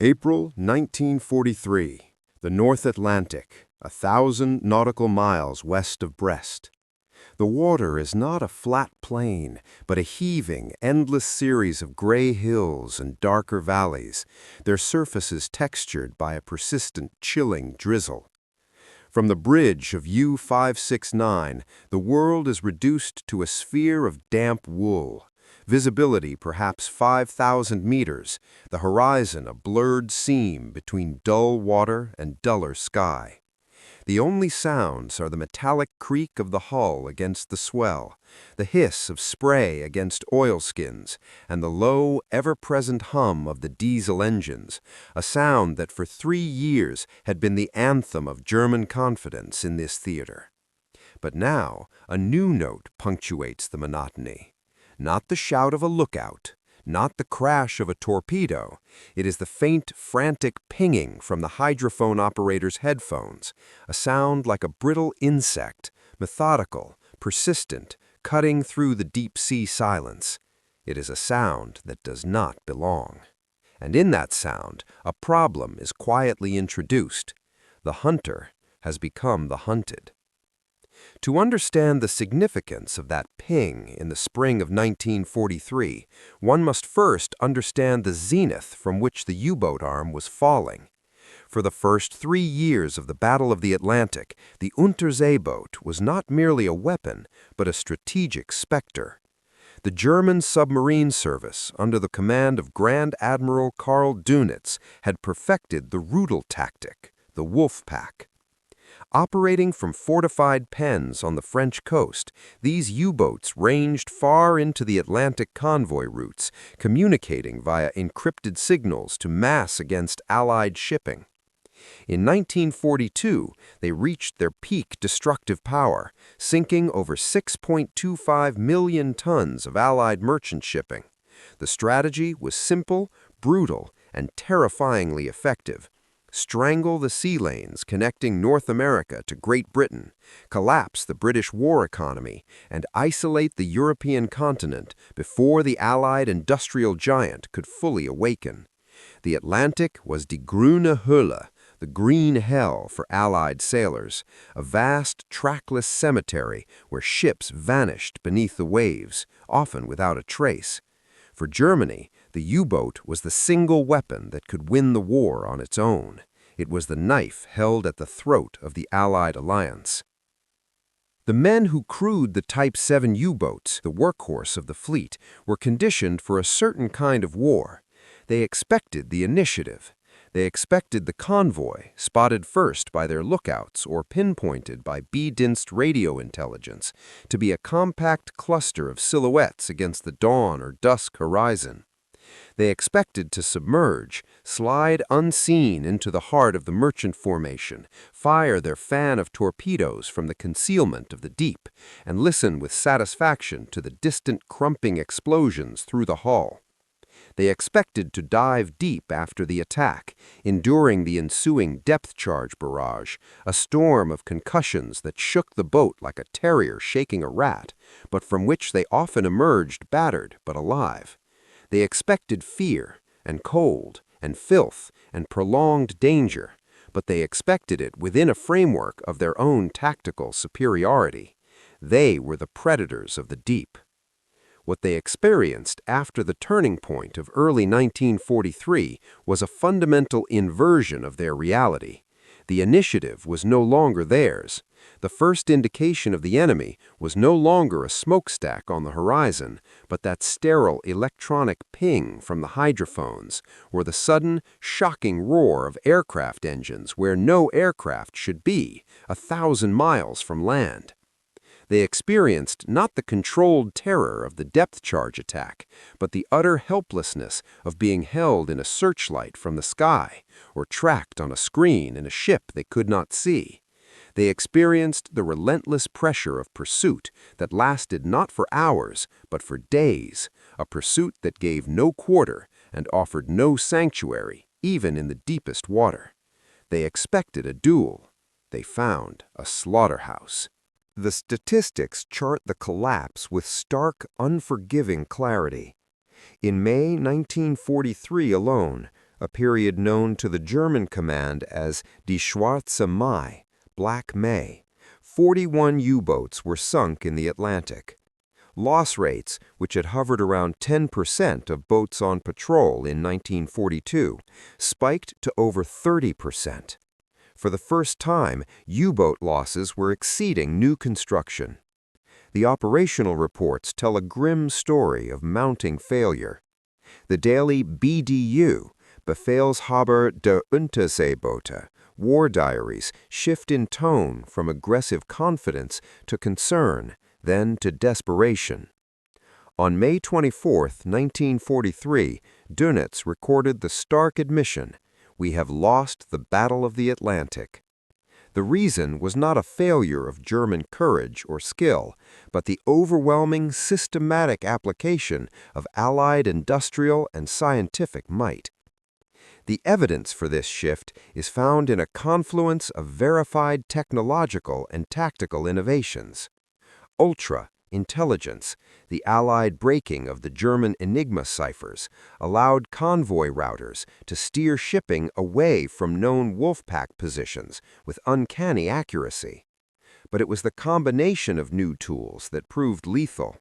April 1943, the North Atlantic, 1,000 nautical miles west of Brest. The water is not a flat plain, but a heaving, endless series of gray hills and darker valleys, their surfaces textured by a persistent, chilling drizzle. From the bridge of U-569, the world is reduced to a sphere of damp wool. Visibility perhaps 5,000 meters, the horizon a blurred seam between dull water and duller sky. The only sounds are the metallic creak of the hull against the swell, the hiss of spray against oilskins, and the low, ever-present hum of the diesel engines, a sound that for 3 years had been the anthem of German confidence in this theater. But now a new note punctuates the monotony. Not the shout of a lookout, not the crash of a torpedo. It is the faint, frantic pinging from the hydrophone operator's headphones, a sound like a brittle insect, methodical, persistent, cutting through the deep-sea silence. It is a sound that does not belong. And in that sound, a problem is quietly introduced. The hunter has become the hunted. To understand the significance of that ping in the spring of 1943, one must first understand the zenith from which the U-boat arm was falling. For the first 3 years of the Battle of the Atlantic, the Unterseeboot was not merely a weapon, but a strategic specter. The German submarine service, under the command of Grand Admiral Karl Dönitz, had perfected the Rudel tactic, the wolf pack. Operating from fortified pens on the French coast, these U-boats ranged far into the Atlantic convoy routes, communicating via encrypted signals to mass against Allied shipping. In 1942, they reached their peak destructive power, sinking over 6.25 million tons of Allied merchant shipping. The strategy was simple, brutal, and terrifyingly effective. Strangle the sea lanes connecting North America to Great Britain, collapse the British war economy, and isolate the European continent before the Allied industrial giant could fully awaken. The Atlantic was die grüne Hölle, the green hell for Allied sailors, a vast, trackless cemetery where ships vanished beneath the waves, often without a trace. For Germany, the U-boat was the single weapon that could win the war on its own. It was the knife held at the throat of the Allied alliance. The men who crewed the Type 7 U-boats, the workhorse of the fleet, were conditioned for a certain kind of war. They expected the initiative. They expected the convoy, spotted first by their lookouts or pinpointed by B-Dienst radio intelligence, to be a compact cluster of silhouettes against the dawn or dusk horizon. They expected to submerge, slide unseen into the heart of the merchant formation, fire their fan of torpedoes from the concealment of the deep, and listen with satisfaction to the distant crumping explosions through the hull. They expected to dive deep after the attack, enduring the ensuing depth charge barrage, a storm of concussions that shook the boat like a terrier shaking a rat, but from which they often emerged battered but alive. They expected fear, and cold, and filth, and prolonged danger, but they expected it within a framework of their own tactical superiority. They were the predators of the deep. What they experienced after the turning point of early 1943 was a fundamental inversion of their reality. The initiative was no longer theirs. The first indication of the enemy was no longer a smokestack on the horizon, but that sterile electronic ping from the hydrophones, or the sudden, shocking roar of aircraft engines where no aircraft should be, 1,000 miles from land. They experienced not the controlled terror of the depth charge attack, but the utter helplessness of being held in a searchlight from the sky, or tracked on a screen in a ship they could not see. They experienced the relentless pressure of pursuit that lasted not for hours, but for days, a pursuit that gave no quarter and offered no sanctuary, even in the deepest water. They expected a duel. They found a slaughterhouse. The statistics chart the collapse with stark, unforgiving clarity. In May 1943 alone, a period known to the German command as die Schwarze Mai, Black May. 41 U-boats were sunk in the Atlantic. Loss rates, which had hovered around 10% of boats on patrol in 1942, spiked to over 30%. For the first time, U-boat losses were exceeding new construction. The operational reports tell a grim story of mounting failure. The daily BDU, Befehlshaber der Unterseeboote, war diaries shift in tone from aggressive confidence to concern, then to desperation. On May 24, 1943, Dönitz recorded the stark admission, "We have lost the Battle of the Atlantic." The reason was not a failure of German courage or skill, but the overwhelming systematic application of Allied industrial and scientific might. The evidence for this shift is found in a confluence of verified technological and tactical innovations. Ultra intelligence, the Allied breaking of the German Enigma ciphers, allowed convoy routers to steer shipping away from known Wolfpack positions with uncanny accuracy. But it was the combination of new tools that proved lethal.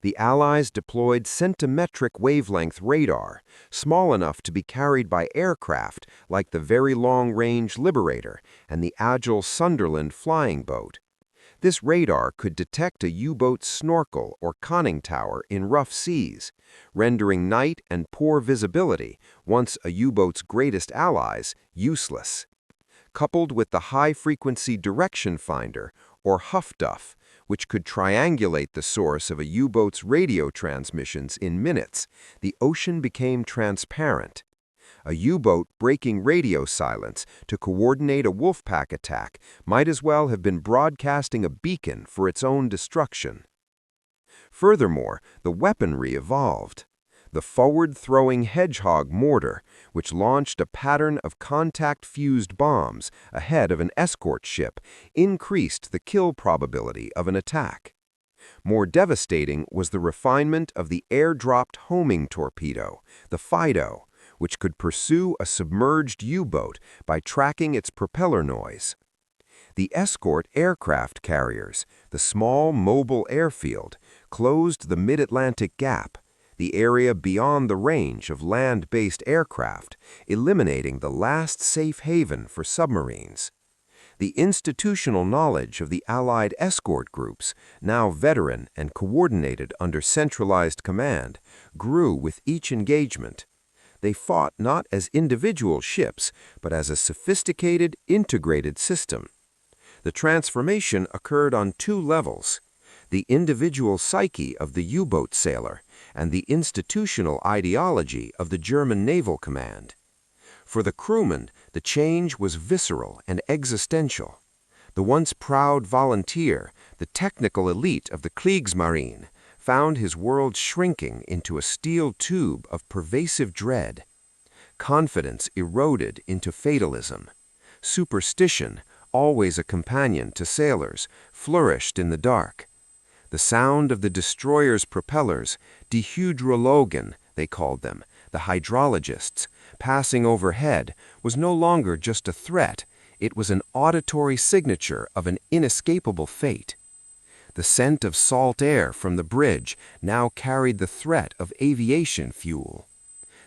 The Allies deployed centimetric wavelength radar, small enough to be carried by aircraft like the Very Long-Range Liberator and the agile Sunderland flying boat. This radar could detect a U-boat's snorkel or conning tower in rough seas, rendering night and poor visibility, once a U-boat's greatest allies, useless. Coupled with the high-frequency direction finder, or HFDUF, which could triangulate the source of a U-boat's radio transmissions in minutes, the ocean became transparent. A U-boat breaking radio silence to coordinate a Wolfpack attack might as well have been broadcasting a beacon for its own destruction. Furthermore, the weaponry evolved. The forward-throwing Hedgehog mortar, which launched a pattern of contact-fused bombs ahead of an escort ship, increased the kill probability of an attack. More devastating was the refinement of the air-dropped homing torpedo, the Fido, which could pursue a submerged U-boat by tracking its propeller noise. The escort aircraft carriers, the small mobile airfield, closed the mid-Atlantic gap, the area beyond the range of land-based aircraft, eliminating the last safe haven for submarines. The institutional knowledge of the Allied escort groups, now veteran and coordinated under centralized command, grew with each engagement. They fought not as individual ships, but as a sophisticated, integrated system. The transformation occurred on two levels: the individual psyche of the U-boat sailor and the institutional ideology of the German Naval Command. For the crewman, the change was visceral and existential. The once proud volunteer, the technical elite of the Kriegsmarine, found his world shrinking into a steel tube of pervasive dread. Confidence eroded into fatalism. Superstition, always a companion to sailors, flourished in the dark. The sound of the destroyer's propellers, die Hydrologen, they called them, the hydrologists, passing overhead, was no longer just a threat, it was an auditory signature of an inescapable fate. The scent of salt air from the bridge now carried the threat of aviation fuel.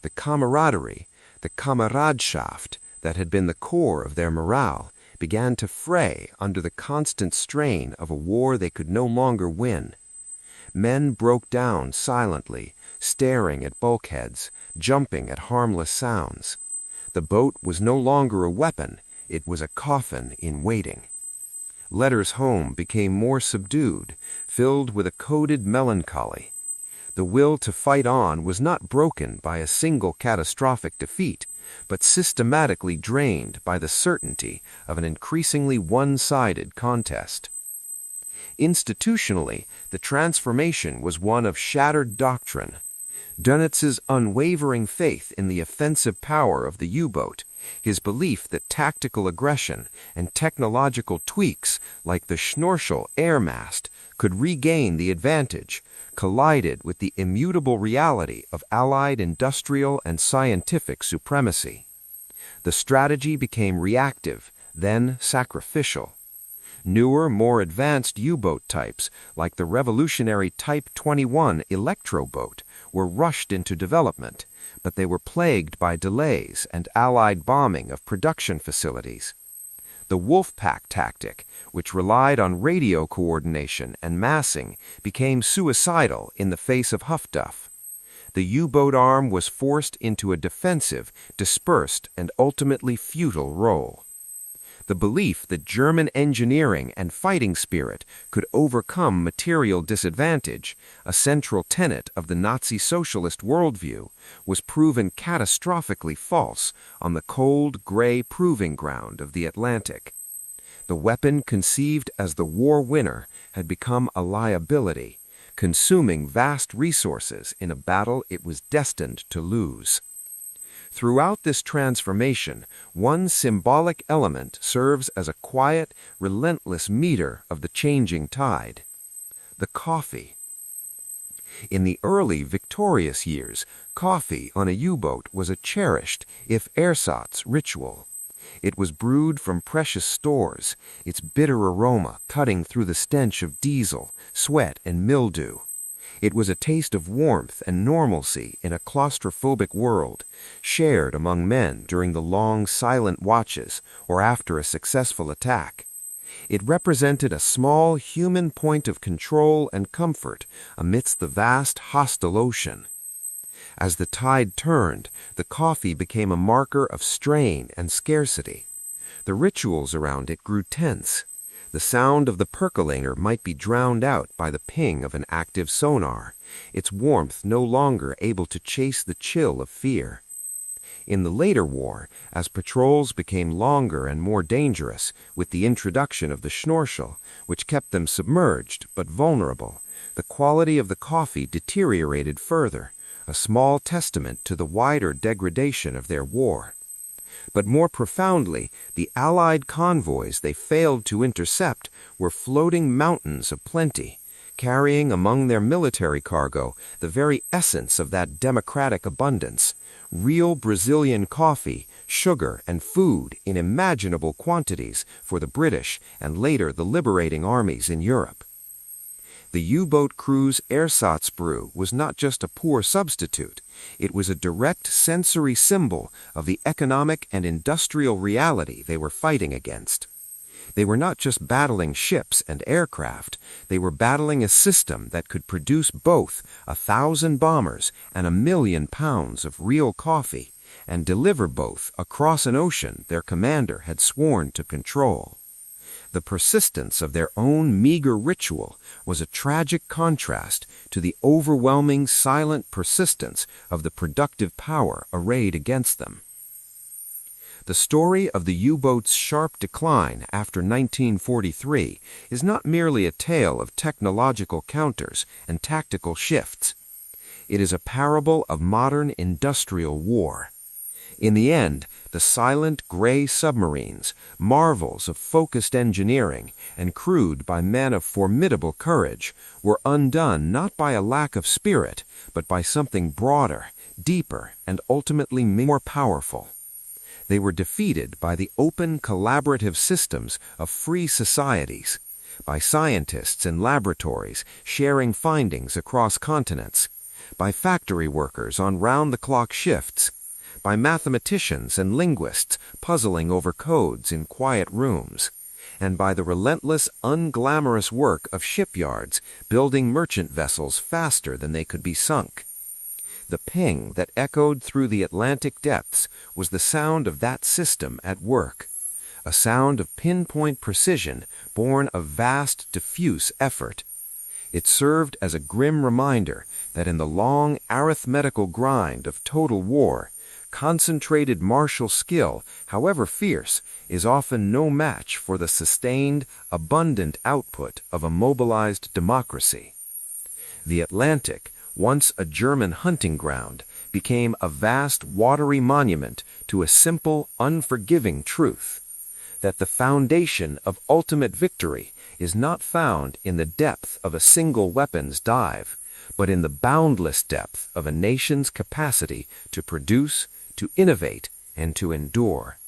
The camaraderie, the Kameradschaft, that had been the core of their morale, began to fray under the constant strain of a war they could no longer win. Men broke down silently, staring at bulkheads, jumping at harmless sounds. The boat was no longer a weapon, it was a coffin in waiting. Letters home became more subdued, filled with a coded melancholy. The will to fight on was not broken by a single catastrophic defeat, but systematically drained by the certainty of an increasingly one-sided contest. Institutionally, the transformation was one of shattered doctrine. Dönitz's unwavering faith in the offensive power of the U-boat, his belief that tactical aggression and technological tweaks like the Schnorchel air mast could regain the advantage, collided with the immutable reality of Allied industrial and scientific supremacy. The strategy became reactive, then sacrificial. Newer, more advanced U-boat types, like the revolutionary Type 21 electro-boat, were rushed into development, but they were plagued by delays and Allied bombing of production facilities. The Wolfpack tactic, which relied on radio coordination and massing, became suicidal in the face of Huffduff. The U-boat arm was forced into a defensive, dispersed, and ultimately futile role. The belief that German engineering and fighting spirit could overcome material disadvantage, a central tenet of the Nazi socialist worldview, was proven catastrophically false on the cold, gray proving ground of the Atlantic. The weapon conceived as the war winner had become a liability, consuming vast resources in a battle it was destined to lose. Throughout this transformation, one symbolic element serves as a quiet, relentless meter of the changing tide: the coffee. In the early victorious years, coffee on a U-boat was a cherished, if ersatz, ritual. It was brewed from precious stores, its bitter aroma cutting through the stench of diesel, sweat, and mildew. It was a taste of warmth and normalcy in a claustrophobic world, shared among men during the long, silent watches or after a successful attack. It represented a small human point of control and comfort amidst the vast hostile ocean. As the tide turned, the coffee became a marker of strain and scarcity. The rituals around it grew tense. The sound of the percolator might be drowned out by the ping of an active sonar, its warmth no longer able to chase the chill of fear. In the later war, as patrols became longer and more dangerous, with the introduction of the schnorchel, which kept them submerged but vulnerable, the quality of the coffee deteriorated further, a small testament to the wider degradation of their war. But more profoundly, the Allied convoys they failed to intercept were floating mountains of plenty, carrying among their military cargo the very essence of that democratic abundance: real Brazilian coffee, sugar, and food in imaginable quantities for the British and later the liberating armies in Europe. The U-boat crew's ersatz brew was not just a poor substitute, it was a direct sensory symbol of the economic and industrial reality they were fighting against. They were not just battling ships and aircraft, they were battling a system that could produce both 1,000 bombers and 1,000,000 pounds of real coffee, and deliver both across an ocean their commander had sworn to control. The persistence of their own meager ritual was a tragic contrast to the overwhelming silent persistence of the productive power arrayed against them. The story of the U-boat's sharp decline after 1943 is not merely a tale of technological counters and tactical shifts. It is a parable of modern industrial war. In the end, the silent gray submarines, marvels of focused engineering and crewed by men of formidable courage, were undone not by a lack of spirit, but by something broader, deeper, and ultimately more powerful. They were defeated by the open collaborative systems of free societies, by scientists in laboratories sharing findings across continents, by factory workers on round-the-clock shifts, by mathematicians and linguists puzzling over codes in quiet rooms, and by the relentless, unglamorous work of shipyards building merchant vessels faster than they could be sunk. The ping that echoed through the Atlantic depths was the sound of that system at work, a sound of pinpoint precision born of vast, diffuse effort. It served as a grim reminder that in the long arithmetical grind of total war, concentrated martial skill, however fierce, is often no match for the sustained, abundant output of a mobilized democracy. The Atlantic, once a German hunting ground, became a vast watery monument to a simple, unforgiving truth. that the foundation of ultimate victory is not found in the depth of a single weapon's dive, but in the boundless depth of a nation's capacity to produce, to innovate, and to endure.